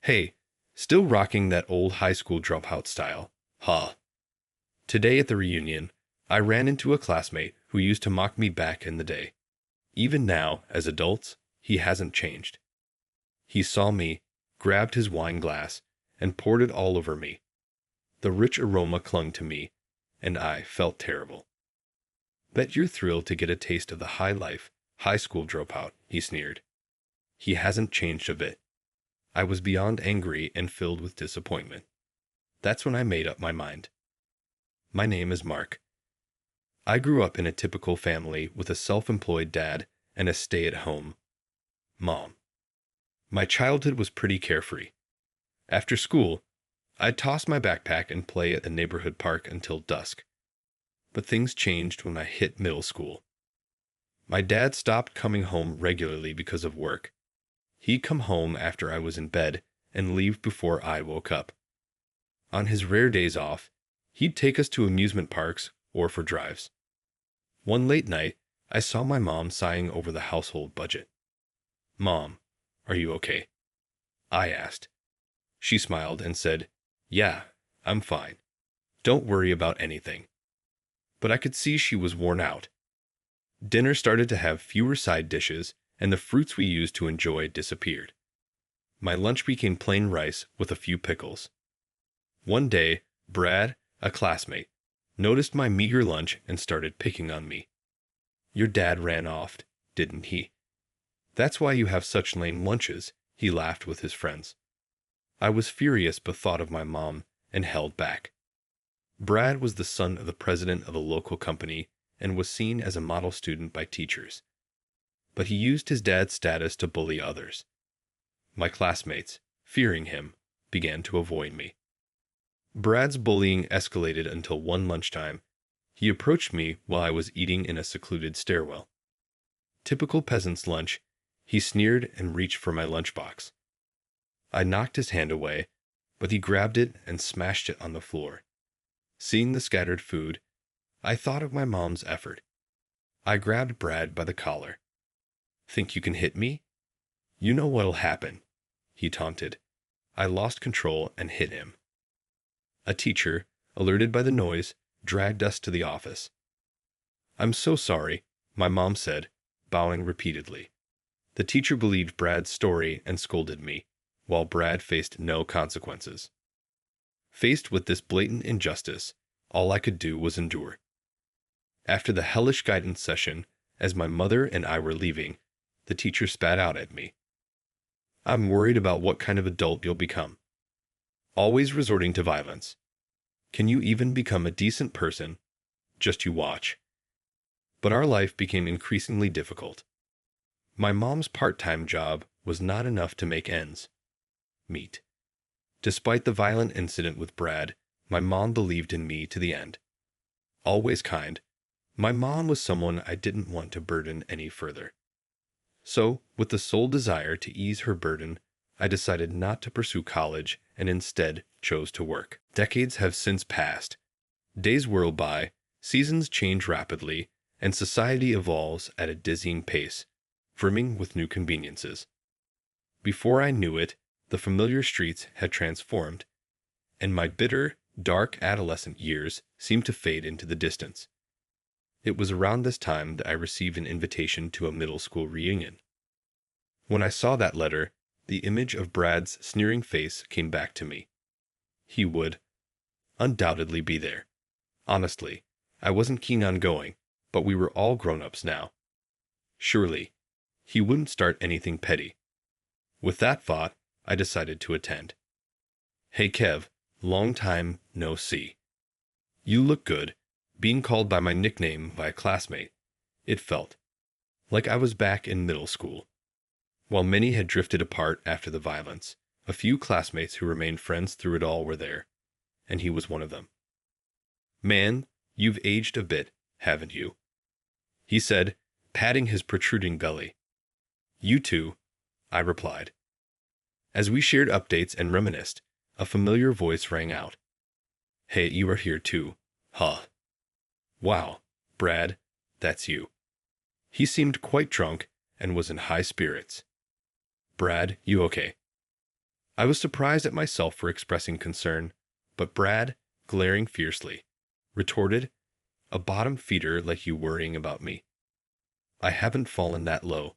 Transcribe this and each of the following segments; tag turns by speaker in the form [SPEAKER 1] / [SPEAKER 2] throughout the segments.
[SPEAKER 1] Hey, still rocking that old high school dropout style. Huh. Today at the reunion, I ran into a classmate who used to mock me back in the day. Even now, as adults, he hasn't changed. He saw me, grabbed his wine glass, and poured it all over me. The rich aroma clung to me, and I felt terrible. Bet you're thrilled to get a taste of the high life, high school dropout, he sneered. He hasn't changed a bit. I was beyond angry and filled with disappointment. That's when I made up my mind. My name is Mark. I grew up in a typical family with a self-employed dad and a stay-at-home mom. My childhood was pretty carefree. After school, I'd toss my backpack and play at the neighborhood park until dusk. But things changed when I hit middle school. My dad stopped coming home regularly because of work. He'd come home after I was in bed and leave before I woke up. On his rare days off, he'd take us to amusement parks or for drives. One late night, I saw my mom sighing over the household budget. "Mom, are you okay?" I asked. She smiled and said, "Yeah, I'm fine. Don't worry about anything." But I could see she was worn out. Dinner started to have fewer side dishes, and the fruits we used to enjoy disappeared. My lunch became plain rice with a few pickles. One day, Brad, a classmate, noticed my meager lunch and started picking on me. "Your dad ran off, didn't he? That's why you have such lame lunches," he laughed with his friends. I was furious but thought of my mom and held back. Brad was the son of the president of a local company and was seen as a model student by teachers. But he used his dad's status to bully others. My classmates, fearing him, began to avoid me. Brad's bullying escalated until one lunchtime. He approached me while I was eating in a secluded stairwell. Typical peasant's lunch, he sneered and reached for my lunchbox. I knocked his hand away, but he grabbed it and smashed it on the floor. Seeing the scattered food, I thought of my mom's effort. I grabbed Brad by the collar. "Think you can hit me? You know what'll happen," he taunted. I lost control and hit him. A teacher, alerted by the noise, dragged us to the office. "I'm so sorry," my mom said, bowing repeatedly. The teacher believed Brad's story and scolded me, while Brad faced no consequences. Faced with this blatant injustice, all I could do was endure. After the hellish guidance session, as my mother and I were leaving, the teacher spat out at me. "I'm worried about what kind of adult you'll become. Always resorting to violence. Can you even become a decent person? Just you watch." But our life became increasingly difficult. My mom's part-time job was not enough to make ends meet. Despite the violent incident with Brad, my mom believed in me to the end. Always kind, my mom was someone I didn't want to burden any further. So, with the sole desire to ease her burden, I decided not to pursue college and instead chose to work. Decades have since passed. Days whirl by, seasons change rapidly, and society evolves at a dizzying pace, brimming with new conveniences. Before I knew it, the familiar streets had transformed, and my bitter, dark adolescent years seemed to fade into the distance. It was around this time that I received an invitation to a middle school reunion. When I saw that letter, the image of Brad's sneering face came back to me. He would undoubtedly be there. Honestly, I wasn't keen on going, but we were all grown-ups now. Surely, he wouldn't start anything petty. With that thought, I decided to attend. "Hey Kev, long time no see. You look good." Being called by my nickname by a classmate, it felt like I was back in middle school. While many had drifted apart after the violence, a few classmates who remained friends through it all were there, and he was one of them. "Man, you've aged a bit, haven't you?" he said, patting his protruding belly. "You too," I replied. As we shared updates and reminisced, a familiar voice rang out. "Hey, you are here too, huh? Wow, Brad, that's you." He seemed quite drunk and was in high spirits. "Brad, you okay?" I was surprised at myself for expressing concern, but Brad, glaring fiercely, retorted, "A bottom feeder like you worrying about me. I haven't fallen that low.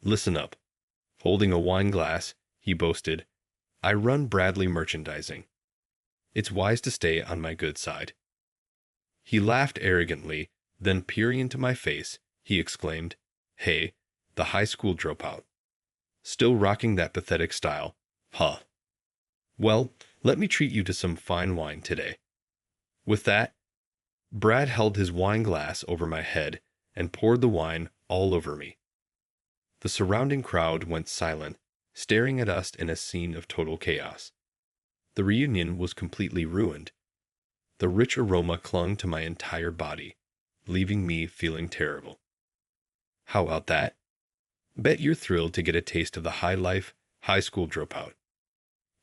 [SPEAKER 1] Listen up." Holding a wine glass, he boasted, "I run Bradley Merchandising. It's wise to stay on my good side." He laughed arrogantly, then peering into my face, he exclaimed, "Hey, the high school dropout. Still rocking that pathetic style, huh? Well, let me treat you to some fine wine today." With that, Brad held his wine glass over my head and poured the wine all over me. The surrounding crowd went silent, staring at us in a scene of total chaos. The reunion was completely ruined. The rich aroma clung to my entire body, leaving me feeling terrible. How about that? Bet you're thrilled to get a taste of the high-life, high school dropout.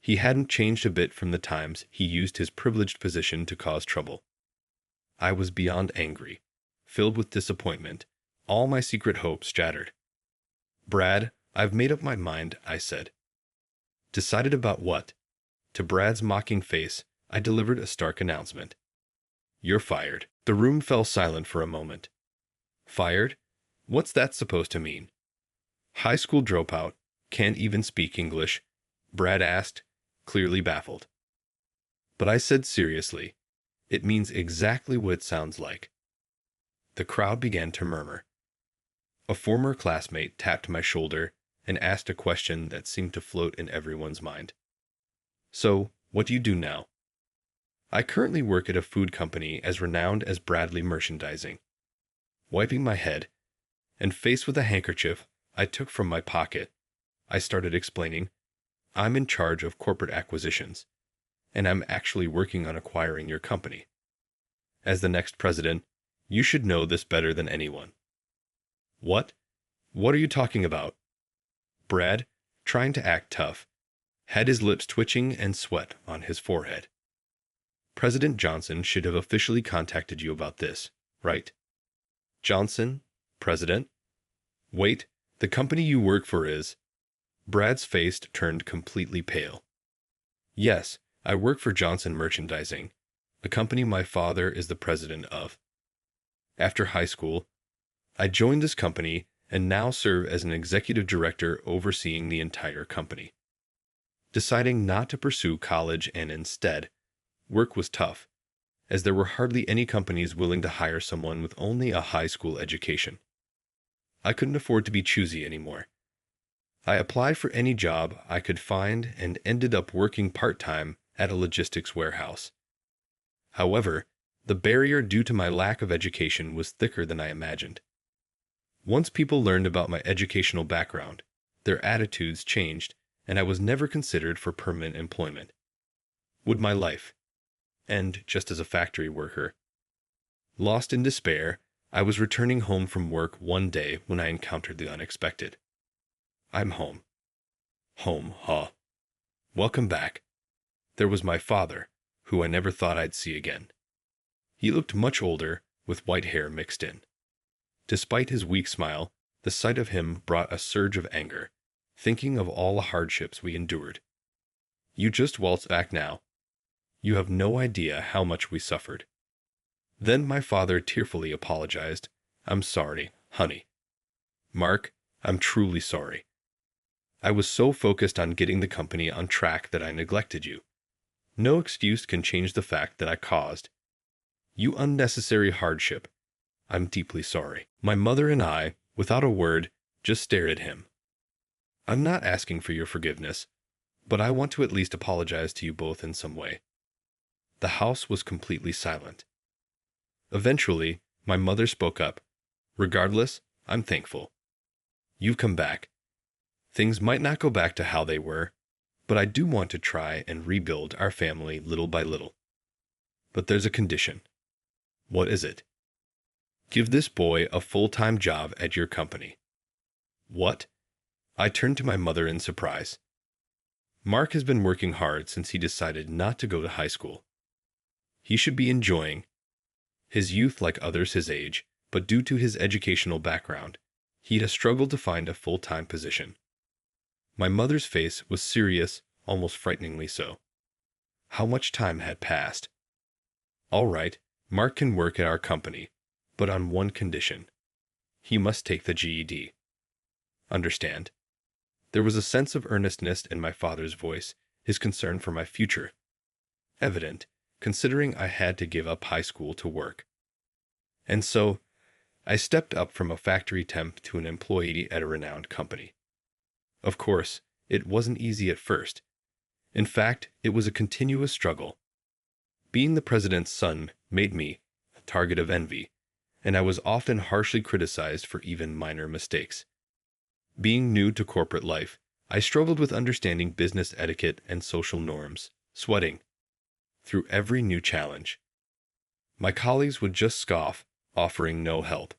[SPEAKER 1] He hadn't changed a bit from the times he used his privileged position to cause trouble. I was beyond angry, filled with disappointment, all my secret hopes shattered. "Brad, I've made up my mind," I said. Decided about what? To Brad's mocking face, I delivered a stark announcement. "You're fired." The room fell silent for a moment. Fired? What's that supposed to mean? High school dropout, can't even speak English, Brad asked, clearly baffled. But I said seriously, "It means exactly what it sounds like." The crowd began to murmur. A former classmate tapped my shoulder and asked a question that seemed to float in everyone's mind. "So, what do you do now?" "I currently work at a food company as renowned as Bradley Merchandising." Wiping my head, and faced with a handkerchief I took from my pocket, I started explaining, "I'm in charge of corporate acquisitions, and I'm actually working on acquiring your company. As the next president, you should know this better than anyone." "What? What are you talking about?" Brad, trying to act tough, had his lips twitching and sweat on his forehead. "President Johnson should have officially contacted you about this, right?" "Johnson? President? Wait, the company you work for is—" Brad's face turned completely pale. "Yes, I work for Johnson Merchandising, a company my father is the president of. After high school, I joined this company and now serve as an executive director overseeing the entire company. Deciding not to pursue college and instead work was tough, as there were hardly any companies willing to hire someone with only a high school education. I couldn't afford to be choosy anymore. I applied for any job I could find and ended up working part-time at a logistics warehouse. However, the barrier due to my lack of education was thicker than I imagined. Once people learned about my educational background, their attitudes changed, and I was never considered for permanent employment. Would my life end just as a factory worker? Lost in despair, I was returning home from work one day when I encountered the unexpected. "I'm home." Home, huh? Welcome back. There was my father, who I never thought I'd see again. He looked much older, with white hair mixed in. Despite his weak smile, the sight of him brought a surge of anger, thinking of all the hardships we endured. "You just waltz back now. You have no idea how much we suffered." Then my father tearfully apologized. "I'm sorry, honey. Mark, I'm truly sorry. I was so focused on getting the company on track that I neglected you. No excuse can change the fact that I caused you unnecessary hardship. I'm deeply sorry." My mother and I, without a word, just stared at him. "I'm not asking for your forgiveness, but I want to at least apologize to you both in some way." The house was completely silent. Eventually, my mother spoke up. "Regardless, I'm thankful. You've come back. Things might not go back to how they were, but I do want to try and rebuild our family little by little. But there's a condition." "What is it?" "Give this boy a full-time job at your company." "What?" I turned to my mother in surprise. "Mark has been working hard since he decided not to go to high school. He should be enjoying his youth like others his age, but due to his educational background, he'd have struggled to find a full-time position." My mother's face was serious, almost frighteningly so. How much time had passed? All right, Mark can work at our company, but on one condition. He must take the GED. Understand? There was a sense of earnestness in my father's voice, his concern for my future. Evident, considering I had to give up high school to work. And so, I stepped up from a factory temp to an employee at a renowned company. Of course, it wasn't easy at first. In fact, it was a continuous struggle. Being the president's son made me a target of envy, and I was often harshly criticized for even minor mistakes. Being new to corporate life, I struggled with understanding business etiquette and social norms, sweating through every new challenge. My colleagues would just scoff, offering no help.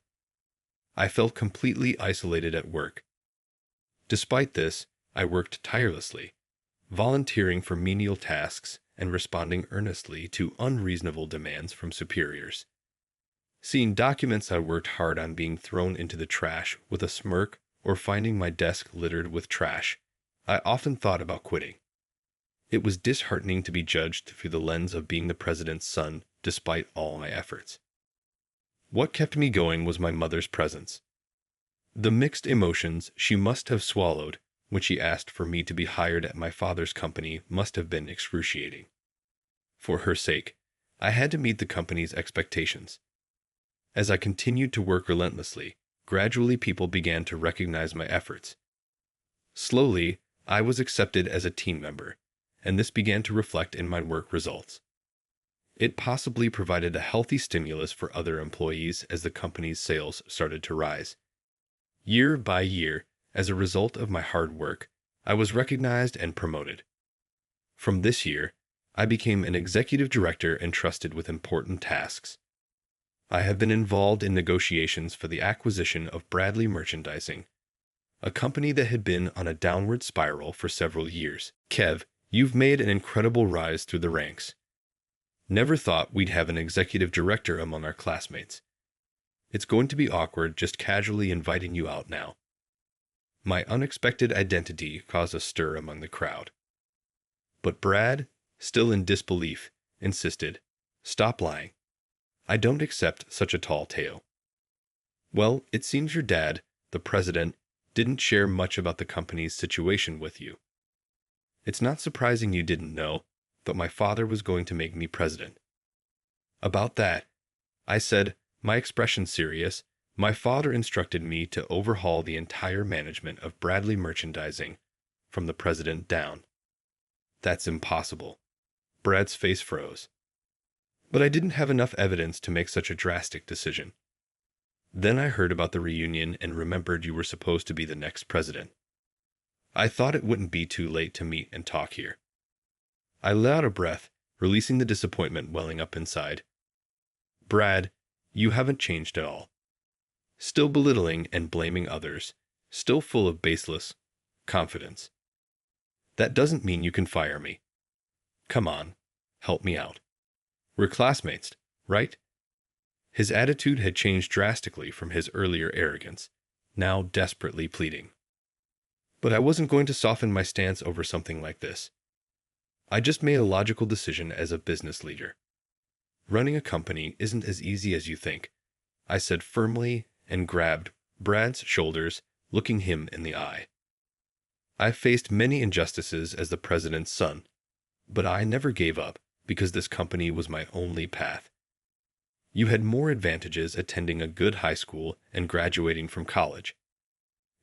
[SPEAKER 1] I felt completely isolated at work. Despite this, I worked tirelessly, volunteering for menial tasks and responding earnestly to unreasonable demands from superiors. Seeing documents I worked hard on being thrown into the trash with a smirk or finding my desk littered with trash, I often thought about quitting. It was disheartening to be judged through the lens of being the president's son despite all my efforts. What kept me going was my mother's presence. The mixed emotions she must have swallowed when she asked for me to be hired at my father's company must have been excruciating. For her sake, I had to meet the company's expectations. As I continued to work relentlessly, gradually people began to recognize my efforts. Slowly, I was accepted as a team member, and this began to reflect in my work results. It possibly provided a healthy stimulus for other employees as the company's sales started to rise. Year by year, as a result of my hard work, I was recognized and promoted. From this year, I became an executive director entrusted with important tasks. I have been involved in negotiations for the acquisition of Bradley Merchandising, a company that had been on a downward spiral for several years. Kev, you've made an incredible rise through the ranks. Never thought we'd have an executive director among our classmates. It's going to be awkward just casually inviting you out now. My unexpected identity caused a stir among the crowd. But Brad, still in disbelief, insisted, "Stop lying. I don't accept such a tall tale." Well, it seems your dad, the president, didn't share much about the company's situation with you. It's not surprising you didn't know, but my father was going to make me president. About that, I said, my expression serious, my father instructed me to overhaul the entire management of Bradley Merchandising, from the president down. That's impossible. Brad's face froze. But I didn't have enough evidence to make such a drastic decision. Then I heard about the reunion and remembered you were supposed to be the next president. I thought it wouldn't be too late to meet and talk here. I let out a breath, releasing the disappointment welling up inside. Brad, you haven't changed at all. Still belittling and blaming others, still full of baseless confidence. That doesn't mean you can fire me. Come on, help me out. We're classmates, right? His attitude had changed drastically from his earlier arrogance, now desperately pleading. But I wasn't going to soften my stance over something like this. I just made a logical decision as a business leader. Running a company isn't as easy as you think, I said firmly and grabbed Brad's shoulders, looking him in the eye. I've faced many injustices as the president's son, but I never gave up because this company was my only path. You had more advantages attending a good high school and graduating from college.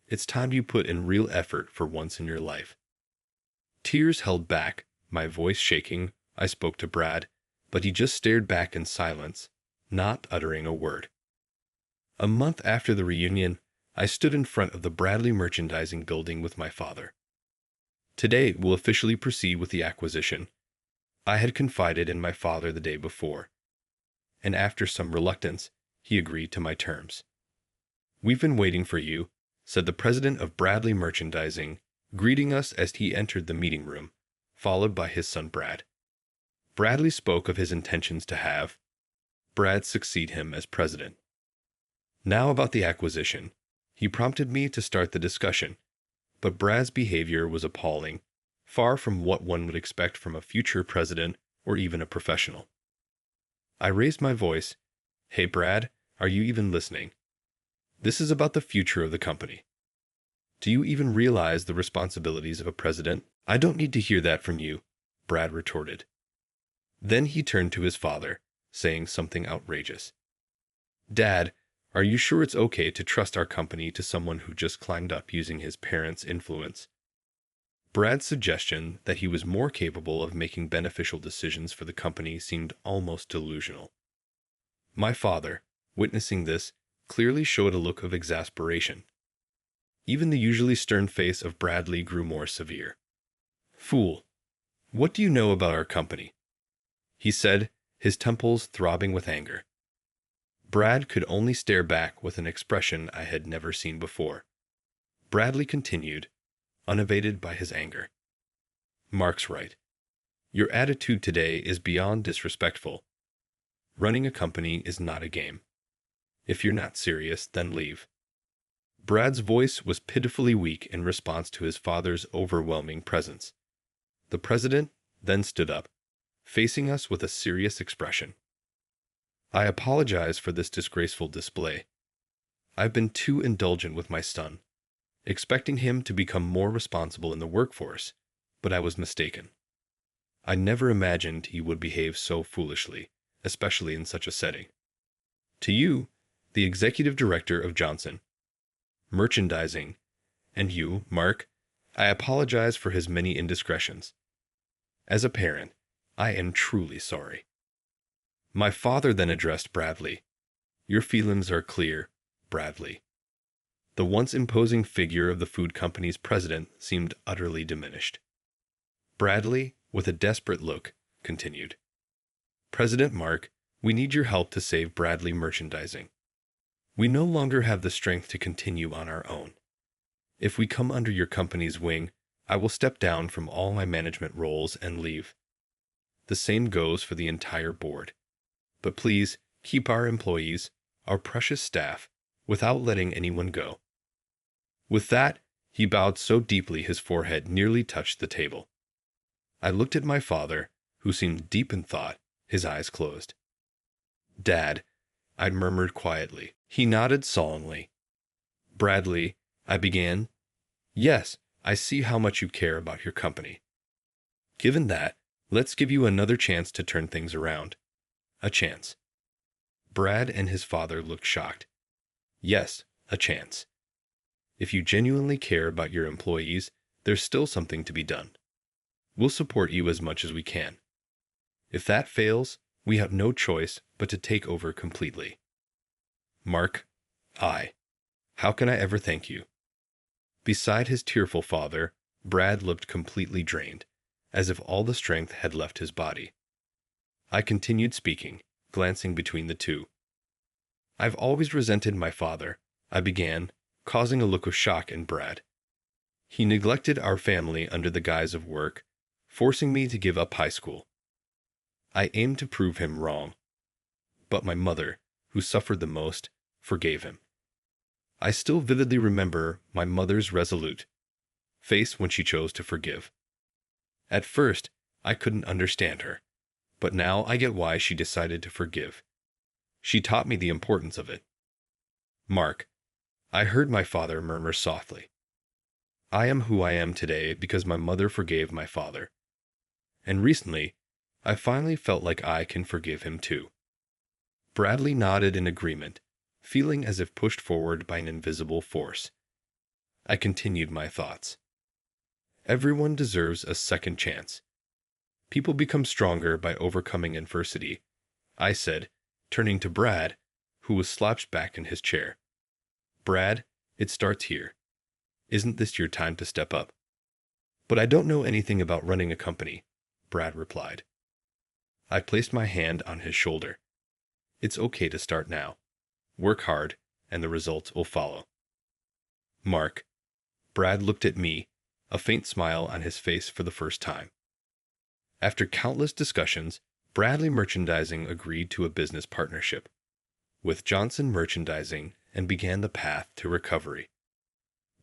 [SPEAKER 1] It's time you put in real effort for once in your life. Tears held back, my voice shaking, I spoke to Brad, but he just stared back in silence, not uttering a word. A month after the reunion, I stood in front of the Bradley Merchandising building with my father. Today we'll officially proceed with the acquisition. I had confided in my father the day before, and after some reluctance, he agreed to my terms. We've been waiting for you, said the president of Bradley Merchandising, greeting us as he entered the meeting room, followed by his son Brad. Bradley spoke of his intentions to have Brad succeed him as president. Now about the acquisition. He prompted me to start the discussion, but Brad's behavior was appalling, far from what one would expect from a future president or even a professional. I raised my voice. Hey, Brad, are you even listening? This is about the future of the company. Do you even realize the responsibilities of a president? I don't need to hear that from you, Brad retorted. Then he turned to his father, saying something outrageous. Dad, are you sure it's okay to trust our company to someone who just climbed up using his parents' influence? Brad's suggestion that he was more capable of making beneficial decisions for the company seemed almost delusional. My father, witnessing this, clearly showed a look of exasperation. Even the usually stern face of Bradley grew more severe. Fool, what do you know about our company? He said, his temples throbbing with anger. Brad could only stare back with an expression I had never seen before. Bradley continued, unabated by his anger. Mark's right. Your attitude today is beyond disrespectful. Running a company is not a game. If you're not serious, then leave. Brad's voice was pitifully weak in response to his father's overwhelming presence. The president then stood up, facing us with a serious expression. I apologize for this disgraceful display. I've been too indulgent with my son, expecting him to become more responsible in the workforce, but I was mistaken. I never imagined he would behave so foolishly, especially in such a setting. To you, the executive director of Johnson, merchandising, and you, Mark, I apologize for his many indiscretions. As a parent, I am truly sorry. My father then addressed Bradley. Your feelings are clear, Bradley. The once imposing figure of the food company's president seemed utterly diminished. Bradley, with a desperate look, continued. President Mark, we need your help to save Bradley Merchandising. We no longer have the strength to continue on our own. If we come under your company's wing, I will step down from all my management roles and leave. The same goes for the entire board. But please, keep our employees, our precious staff, without letting anyone go. With that, he bowed so deeply his forehead nearly touched the table. I looked at my father, who seemed deep in thought, his eyes closed. Dad, I murmured quietly. He nodded solemnly. Bradley, I began. Yes, I see how much you care about your company. Given that, let's give you another chance to turn things around. A chance. Brad and his father looked shocked. Yes, a chance. If you genuinely care about your employees, there's still something to be done. We'll support you as much as we can. If that fails, we have no choice but to take over completely. Mark, how can I ever thank you? Beside his tearful father, Brad looked completely drained, as if all the strength had left his body. I continued speaking, glancing between the two. I've always resented my father, I began, causing a look of shock in Brad. He neglected our family under the guise of work, forcing me to give up high school. I aimed to prove him wrong. But my mother, who suffered the most, forgave him. I still vividly remember my mother's resolute face when she chose to forgive. At first, I couldn't understand her, but now I get why she decided to forgive. She taught me the importance of it. Mark, I heard my father murmur softly. I am who I am today because my mother forgave my father. And recently, I finally felt like I can forgive him too. Bradley nodded in agreement, feeling as if pushed forward by an invisible force. I continued my thoughts. Everyone deserves a second chance. People become stronger by overcoming adversity, I said, turning to Brad, who was slouched back in his chair. Brad, it starts here. Isn't this your time to step up? But I don't know anything about running a company, Brad replied. I placed my hand on his shoulder. It's okay to start now. Work hard, and the results will follow. Mark. Brad looked at me, a faint smile on his face for the first time. After countless discussions, Bradley Merchandising agreed to a business partnership with Johnson Merchandising and began the path to recovery.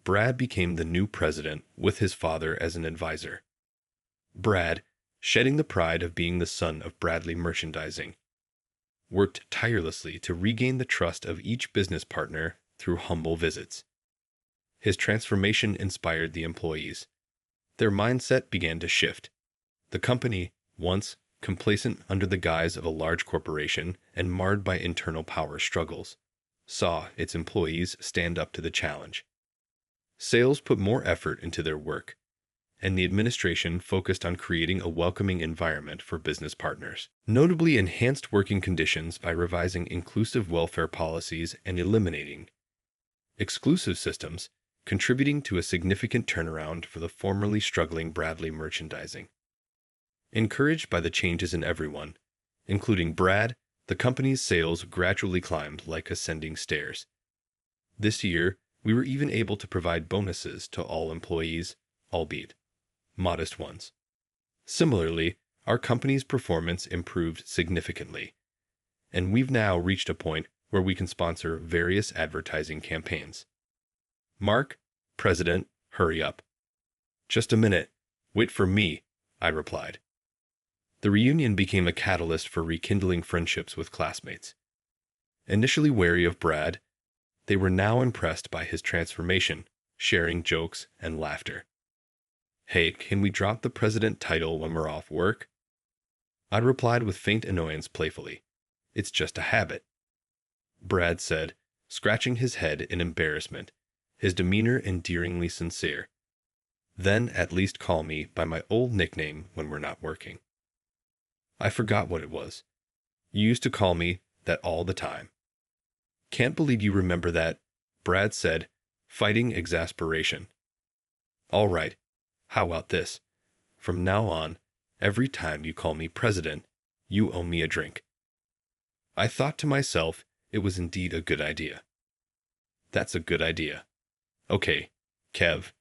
[SPEAKER 1] Brad became the new president with his father as an advisor. Brad, shedding the pride of being the son of Bradley Merchandising, worked tirelessly to regain the trust of each business partner through humble visits. His transformation inspired the employees. Their mindset began to shift. The company, once complacent under the guise of a large corporation and marred by internal power struggles, saw its employees stand up to the challenge. Sales put more effort into their work, and the administration focused on creating a welcoming environment for business partners. Notably enhanced working conditions by revising inclusive welfare policies and eliminating exclusive systems, contributing to a significant turnaround for the formerly struggling Bradley Merchandising. Encouraged by the changes in everyone, including Brad, the company's sales gradually climbed like ascending stairs. This year, we were even able to provide bonuses to all employees, albeit modest ones. Similarly, our company's performance improved significantly, and we've now reached a point where we can sponsor various advertising campaigns. Mark, President, hurry up. Just a minute. Wait for me, I replied. The reunion became a catalyst for rekindling friendships with classmates. Initially wary of Brad, they were now impressed by his transformation, sharing jokes and laughter. Hey, can we drop the president title when we're off work? I replied with faint annoyance playfully. It's just a habit. Brad said, scratching his head in embarrassment, his demeanor endearingly sincere. Then at least call me by my old nickname when we're not working. I forgot what it was. You used to call me that all the time. Can't believe you remember that, Brad said, fighting exasperation. All right, how about this? From now on, every time you call me president, you owe me a drink. I thought to myself it was indeed a good idea. That's a good idea. Okay, Kev,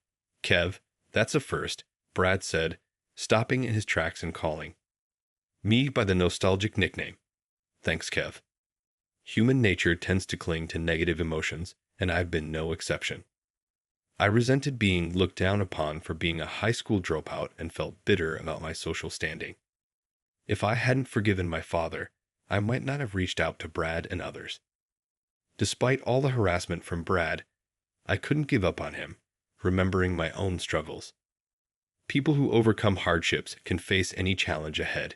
[SPEAKER 1] that's a first, Brad said, stopping in his tracks and calling me by the nostalgic nickname. Thanks, Kev. Human nature tends to cling to negative emotions, and I've been no exception. I resented being looked down upon for being a high school dropout and felt bitter about my social standing. If I hadn't forgiven my father, I might not have reached out to Brad and others. Despite all the harassment from Brad, I couldn't give up on him, remembering my own struggles. People who overcome hardships can face any challenge ahead.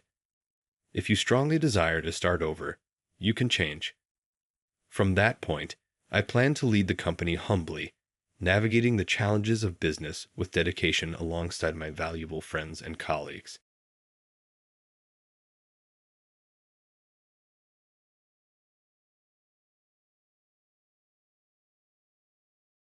[SPEAKER 1] If you strongly desire to start over, you can change. From that point, I plan to lead the company humbly, navigating the challenges of business with dedication alongside my valuable friends and colleagues.